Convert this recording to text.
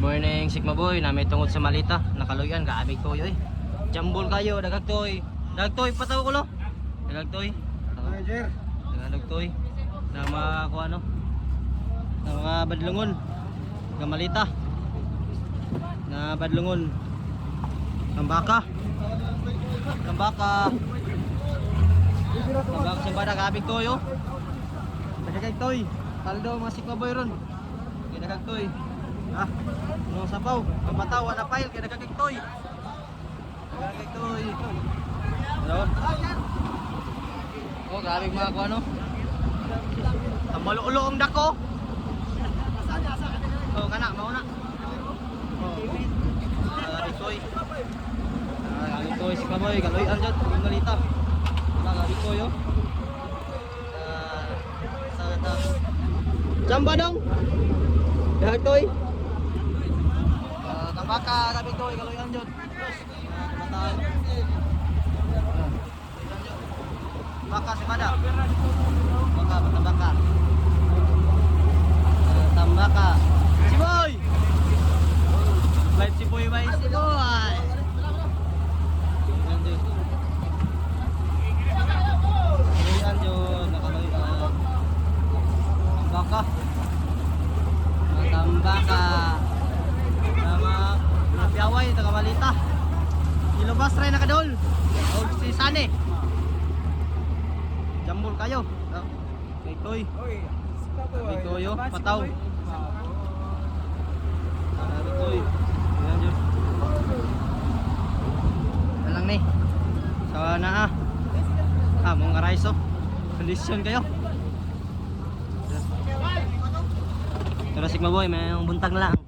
Morning Sigma Boy, na may tungod sa malita, nakaluyan, kaabig toy oy. Jambol kayo, dagagtoy. Dagagtoy pataw ko lo. Dagagtoy. Manager. Dagagtoy. Na mga ko ano. Na mga badlungon. Nga malita. Na badlungon. Tambaka. Tambaka. Tambaka sa bada kaabig toy oh. Dagagtoy. Taldo mga Sigma Boy ron. Dagagtoy. Ah, no sapaw, kapatawa na file kaya nagkakiktoy. Nagkakiktoy. Hello. Oh, grabe mga ko ano. Tamaluulo ang dako. Oh, kana mauna. Oh. Nagkakiktoy. Nagkakiktoy si Kaboy, kaloy anjat, ngalita. Nagkakiktoy yo. Sa Jamba dong. Nagkakiktoy. Tambaka, sabi ko, ikaloyan dyan. Mataan. Tambaka, si Mada. Tambaka, tambaka. Tambaka. Si Boy! Live si Boy, bay. Si Boy! Ikaloyan dyan. Nakaloyan. Tambaka. Tambaka. Piaway, taga Malita. Ilubas rin nakadol. O si Sane. Jambol kayo. Kay Toy. Kay Toyo, pataw. Kay Toy. Yan yun. Lang ni. Sa naa. Mong arayso. Kondisyon kayo. Ito na Sigma Boy, may buntag na lang.